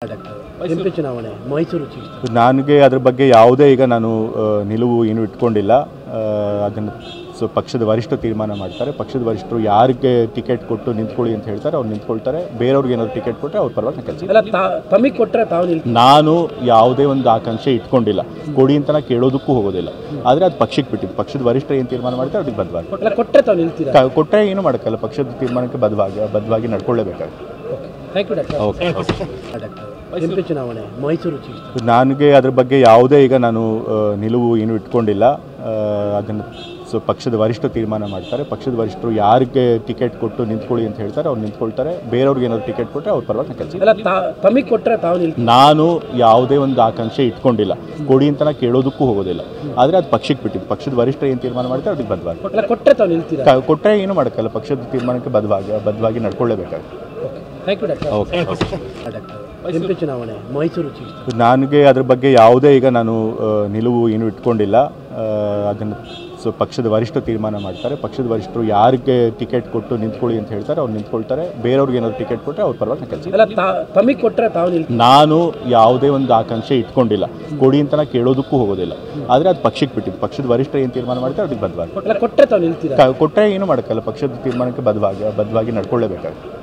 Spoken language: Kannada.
ಎಂಪಿ ಚುನಾವಣೆ ಮೈಸೂರು ಚಿಕ್ಕ ನನಗೆ ಅದ್ರ ಬಗ್ಗೆ ಯಾವುದೇ ಈಗ ನಾನು ನಿಲುವು ಏನು ಇಟ್ಕೊಂಡಿಲ್ಲ. ಅದನ್ನು ಪಕ್ಷದ ವರಿಷ್ಠರು ತೀರ್ಮಾನ ಮಾಡ್ತಾರೆ. ಪಕ್ಷದ ವರಿಷ್ಠರು ಯಾರಿಗೆ ಟಿಕೆಟ್ ಕೊಟ್ಟು ನಿಂತ್ಕೊಳ್ಳಿ ಅಂತ ಹೇಳ್ತಾರೆ ಅವ್ರು ನಿಂತ್ಕೊಳ್ತಾರೆ. ಬೇರೆಯವ್ರಿಗೆ ಏನಾದ್ರು ಟಿಕೆಟ್ ಕೊಟ್ಟರೆ ಅವ್ರ ಪರವಾಗಿ ಕೆಲಸ. ತಮಗೆ ಕೊಟ್ಟರೆ ತಾವು ನಾನು ಯಾವುದೇ ಒಂದು ಆಕಾಂಕ್ಷೆ ಇಟ್ಕೊಂಡಿಲ್ಲ. ಕೊಡಿ ಅಂತ ನಾನು ಕೇಳೋದಕ್ಕೂ ಹೋಗೋದಿಲ್ಲ. ಆದರೆ ಅದು ಪಕ್ಷಕ್ಕೆ ಬಿಟ್ಟಿದ್ದು. ಪಕ್ಷದ ವರಿಷ್ಠರು ಏನು ತೀರ್ಮಾನ ಮಾಡ್ತಾರೆ ಅದಕ್ಕೆ ಬದ್ಧವಾಗಿ ಕೊಟ್ಟರೆ ತಾವು ನಿಲ್ತೀರಾ? ಕೊಟ್ಟರೆ ಏನು ಮಾಡೋಕ್ಕಲ್ಲ. ಪಕ್ಷದ ತೀರ್ಮಾನಕ್ಕೆ ಬದ್ಧವಾಗಿ ನಡ್ಕೊಳ್ಳೇಬೇಕಾಗುತ್ತೆ. ಎಂಪಿ ಚುನಾವಣೆ ಮೈಸೂರು ಚಿಕ್ಕ ನನಗೆ ಅದ್ರ ಬಗ್ಗೆ ಯಾವುದೇ ಈಗ ನಾನು ನಿಲುವು ಏನು ಇಟ್ಕೊಂಡಿಲ್ಲ. ಅದನ್ನು ಪಕ್ಷದ ವರಿಷ್ಠರು ತೀರ್ಮಾನ ಮಾಡ್ತಾರೆ. ಪಕ್ಷದ ವರಿಷ್ಠರು ಯಾರಿಗೆ ಟಿಕೆಟ್ ಕೊಟ್ಟು ನಿಂತ್ಕೊಳ್ಳಿ ಅಂತ ಹೇಳ್ತಾರೆ ಅವ್ರು ನಿಂತ್ಕೊಳ್ತಾರೆ. ಬೇರೆಯವ್ರಿಗೆ ಏನಾದ್ರು ಟಿಕೆಟ್ ಕೊಟ್ಟರೆ ಅವ್ರ ಪರವಾಗಿ ಕೆಲಸ. ತಮಗೆ ಕೊಟ್ಟರೆ ತಾವು ನಾನು ಯಾವುದೇ ಒಂದು ಆಕಾಂಕ್ಷೆ ಇಟ್ಕೊಂಡಿಲ್ಲ. ಕೊಡಿ ಅಂತ ನಾನು ಕೇಳೋದಕ್ಕೂ ಹೋಗೋದಿಲ್ಲ. ಆದರೆ ಅದು ಪಕ್ಷಕ್ಕೆ ಬಿಟ್ಟಿದ್ದು. ಪಕ್ಷದ ವರಿಷ್ಠರು ಏನು ತೀರ್ಮಾನ ಮಾಡ್ತಾರೆ ಅದಕ್ಕೆ ಬದ್ಧವಾಗಿ ಕೊಟ್ಟರೆ ತಾವು ನಿಲ್ತೀರಾ? ಕೊಟ್ಟರೆ ಏನು ಮಾಡೋಕ್ಕಲ್ಲ. ಪಕ್ಷದ ತೀರ್ಮಾನಕ್ಕೆ ಬದ್ಧವಾಗಿ ನಡ್ಕೊಳ್ಳೇಬೇಕಾಗುತ್ತೆ. ಎಂಪಿ ಚುನಾವಣೆ ಮೈಸೂರು ಚಿಕ್ಕ ನನಗೆ ಅದ್ರ ಬಗ್ಗೆ ಯಾವುದೇ ಈಗ ನಾನು ನಿಲುವು ಏನು ಇಟ್ಕೊಂಡಿಲ್ಲ. ಅದನ್ನು ಪಕ್ಷದ ವರಿಷ್ಠರು ತೀರ್ಮಾನ ಮಾಡ್ತಾರೆ. ಪಕ್ಷದ ವರಿಷ್ಠರು ಯಾರಿಗೆ ಟಿಕೆಟ್ ಕೊಟ್ಟು ನಿಂತ್ಕೊಳ್ಳಿ ಅಂತ ಹೇಳ್ತಾರೆ ಅವ್ರು ನಿಂತ್ಕೊಳ್ತಾರೆ. ಬೇರೆಯವ್ರಿಗೆ ಏನಾದ್ರು ಟಿಕೆಟ್ ಕೊಟ್ಟರೆ ಅವ್ರ ಪರವಾಗಿ ಕೆಲಸ. ತಮಗೆ ಕೊಟ್ಟರೆ ತಾವು ನಾನು ಯಾವುದೇ ಒಂದು ಆಕಾಂಕ್ಷೆ ಇಟ್ಕೊಂಡಿಲ್ಲ. ಕೊಡಿ ಅಂತ ನಾನು ಕೇಳೋದಕ್ಕೂ ಹೋಗೋದಿಲ್ಲ. ಆದರೆ ಅದು ಪಕ್ಷಕ್ಕೆ ಬಿಟ್ಟಿದ್ದು. ಪಕ್ಷದ ವರಿಷ್ಠರು ಏನು ತೀರ್ಮಾನ ಮಾಡ್ತಾರೆ ಅದಕ್ಕೆ ಬದ್ಧವಾಗಿ ಕೊಟ್ಟರೆ ತಾವು ನಿಲ್ತೀರಾ? ಕೊಟ್ಟರೆ ಏನು ಮಾಡೋಕ್ಕಲ್ಲ. ಪಕ್ಷದ ತೀರ್ಮಾನಕ್ಕೆ ಬದ್ಧವಾಗಿ ನಡ್ಕೊಳ್ಳೇಬೇಕಾಗುತ್ತೆ.